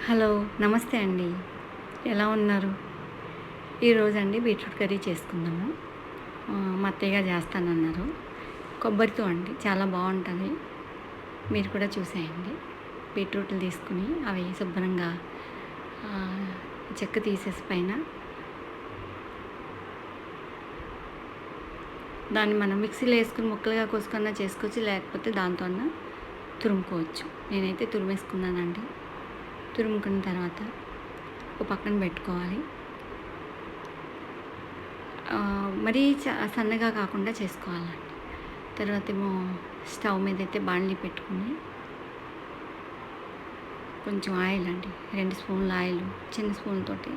Hello నమస్తే అండి. ఎలా ఉన్నారు? ఈరోజండి బీట్రూట్ కర్రీ చేసుకుందాము. మా అత్తయ్య గారు చేస్తానన్నారు. కొబ్బరితో అండి, చాలా బాగుంటుంది. మీరు కూడా చూసేయండి. బీట్రూట్లు తీసుకుని అవి శుభ్రంగా చెక్క తీసేసి పైన దాన్ని మనం మిక్సీలో వేసుకుని ముక్కలుగా కోసుకున్నా చేసుకోవచ్చు, లేకపోతే దాంతో అన్నా తురుముకోవచ్చు. నేనైతే తురిమేసుకున్నానండి. తురుముకున్న తర్వాత ఒక పక్కన పెట్టుకోవాలి. మరీ సన్నగా కాకుండా చేసుకోవాలండి. తర్వాత ఏమో స్టవ్ మీద అయితే బాణలి పెట్టుకుని కొంచెం ఆయిల్ అండి, 2 స్పూన్ల ఆయిల్, చిన్న స్పూన్ తోటి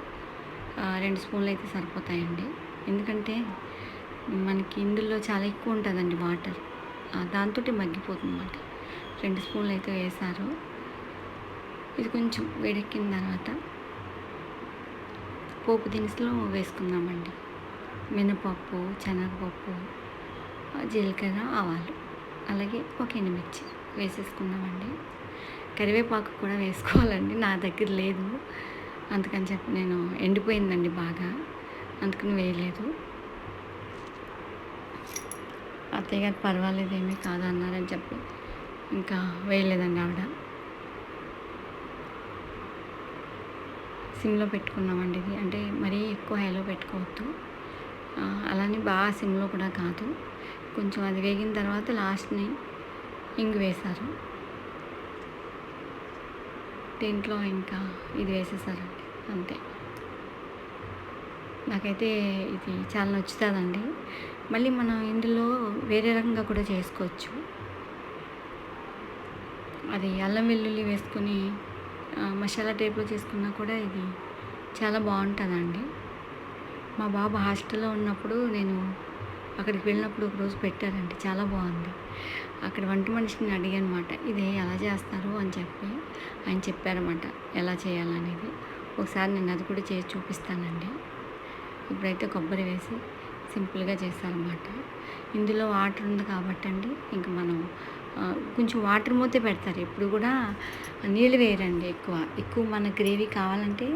2 స్పూన్లు అయితే సరిపోతాయండి. ఎందుకంటే మనకి ఇందులో చాలా ఎక్కువ ఉంటుందండి వాటర్, దాంతో మగ్గిపోతుంది అన్నమాట. 2 స్పూన్లు అయితే వేసారు. ఇది కొంచెం వేడెక్కిన తర్వాత పోపు దినుసులు వేసుకుందామండి. మినపప్పు, శనగపప్పు, జీలకర్ర, ఆవాలు, అలాగే ఒక ఎండుమిర్చి వేసేసుకుందామండి. కరివేపాకు కూడా వేసుకోవాలండి, నా దగ్గర లేదు, అందుకని చెప్పి నేను ఎండిపోయిందండి బాగా, అందుకని వేయలేదు. అత్తయ్య గారు పర్వాలేదు ఏమీ కాదన్నారని చెప్పి ఇంకా వేయలేదండి ఆవిడ. సిమ్లో పెట్టుకున్నామండి. ఇది అంటే మరీ ఎక్కువ హైలో పెట్టుకోవద్దు, అలానే బాగా సిమ్లో కూడా కాదు. కొంచెం అది వేగిన తర్వాత లాస్ట్ని ఇంగు వేశారు. దీంట్లో ఇంకా ఇది వేసేసారండి, అంతే. నాకైతే ఇది చాలా నచ్చుతుందండి. మళ్ళీ మనం ఇందులో వేరే రకంగా కూడా చేసుకోవచ్చు. అది అల్లం వెల్లుల్లి వేసుకొని మసాలా టైప్లో చేసుకున్నా కూడా ఇది చాలా బాగుంటుందండి. మా బాబు హాస్టల్లో ఉన్నప్పుడు నేను అక్కడికి వెళ్ళినప్పుడు ఒకరోజు పెట్టారండి, చాలా బాగుంది. అక్కడ వంట మనిషిని అడిగానమాట, ఇది ఎలా చేస్తారు అని చెప్పి ఆయన చెప్పారన్నమాట ఎలా చేయాలనేది. ఒకసారి నేను అది కూడా చేసి చూపిస్తానండి. ఇప్పుడైతే కొబ్బరి వేసి సింపుల్గా చేస్తారన్నమాట. ఇందులో వాటర్ ఉంది కాబట్టి అండి, ఇంకా మనం కొంచెం వాటర్ మూతే పెడతారు. ఎప్పుడు కూడా నీళ్ళు వేయరండి. ఎక్కువ మన గ్రేవీ కావాలంటే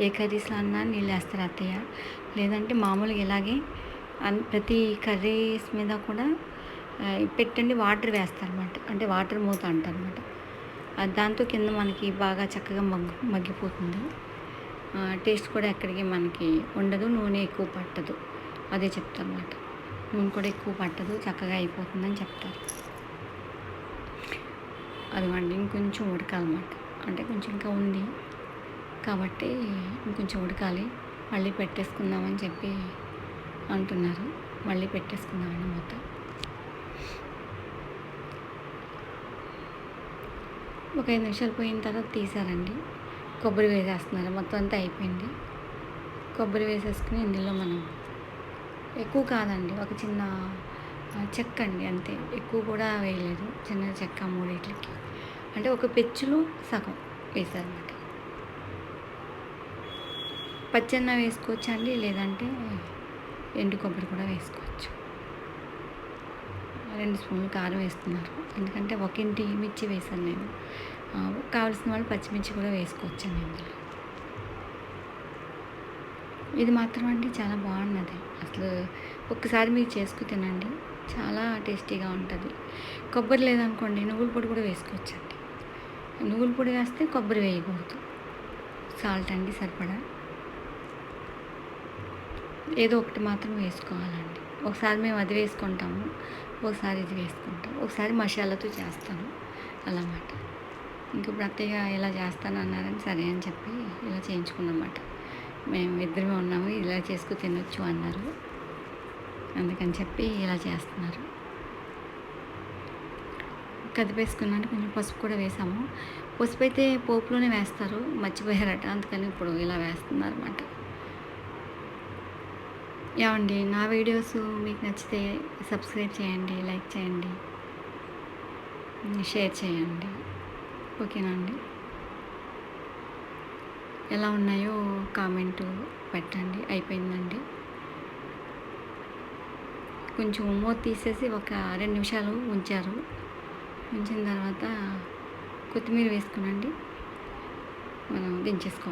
ఏ కర్రీస్లో అన్నా నీళ్ళు వేస్తారు అత్తయ్య, లేదంటే మామూలుగా ఇలాగే ప్రతి కర్రీస్ మీద కూడా పెట్టండి వాటర్ వేస్తారన్నమాట. అంటే వాటర్ మూత అంటారన్నమాట. దాంతో కింద మనకి బాగా చక్కగా మగ్గిపోతుంది. టేస్ట్ కూడా ఎక్కడికి మనకి ఉండదు, నూనె ఎక్కువ పట్టదు, అదే చెప్తారన్నమాట. నూనె కూడా ఎక్కువ పట్టదు, చక్కగా అయిపోతుందని చెప్తారు. అదిగోండి ఇంకొంచెం ఉడకాలన్నమాట. అంటే కొంచెం ఇంకా ఉంది కాబట్టి ఇంకొంచెం ఉడకాలి. మళ్ళీ పెట్టేసుకుందామని చెప్పి అంటున్నారు. మళ్ళీ పెట్టేసుకుందామని మొత్తం ఒక 5 నిమిషాలు పోయిన తర్వాత తీసారండి. కొబ్బరి వేసేస్తున్నారు. మొత్తం అంతా అయిపోయింది. కొబ్బరి వేసేసుకుని ఇందులో మనం ఎక్కువ కాదండి, ఒక చిన్న చెక్క అండి అంతే, ఎక్కువ కూడా వేయలేదు. చిన్న చెక్క 3 అంటే ఒక పెచ్చులో సగం వేసారన్నమాట. పచ్చన్న వేసుకోవచ్చు అండి, లేదంటే ఎండు కొబ్బరి కూడా వేసుకోవచ్చు. 2 స్పూన్లు కారం వేస్తున్నారు, ఎందుకంటే ఒక ఇంటి మిర్చి వేసాను నేను. కావాల్సిన వాళ్ళు పచ్చిమిర్చి కూడా వేసుకోవచ్చండి ఇందులో. ఇది మాత్రం అండి చాలా బాగున్నది. అసలు ఒక్కసారి మీరు చేసుకు తినండి, చాలా టేస్టీగా ఉంటుంది. కొబ్బరి లేదనుకోండి నువ్వుల పొడి కూడా వేసుకోవచ్చండి. నువ్వుల పొడి వేస్తే కొబ్బరి వేయకూడదు. సాల్ట్ అండి సరిపడా, ఏదో ఒకటి మాత్రం వేసుకోవాలండి. ఒకసారి మేము అది వేసుకుంటాము, ఒకసారి ఇది వేసుకుంటాం, ఒకసారి మసాలాతో చేస్తాను అలామాట. ఇంకప్పుడు అత్తయ్య ఇలా చేస్తాను అన్నారని సరే అని చెప్పి ఇలా చేయించుకున్నమాట. మేము ఇద్దరమే ఉన్నాము, ఇలా చేసుకు తినొచ్చు అన్నారు, అందుకని చెప్పి ఇలా చేస్తున్నారు. కదిపేసుకున్నాను. కొంచెం పసుపు కూడా వేసాము. పసుపు అయితే పోపులోనే వేస్తారు, మర్చిపోయారట, అందుకని ఇప్పుడు ఇలా వేస్తున్నారు అన్నమాట. ఏమండి, నా వీడియోస్ మీకు నచ్చితే సబ్స్క్రైబ్ చేయండి, లైక్ చేయండి, షేర్ చేయండి. ఓకేనా అండి? ఎలా ఉన్నాయో కామెంటు పెట్టండి. అయిపోయిందండి. కొంచెం మూత తీసేసి ఒక 2 నిమిషాలు ఉంచారు. ఉంచిన తర్వాత కొత్తిమీర వేసుకునండి. మనం దించేసుకోవడం.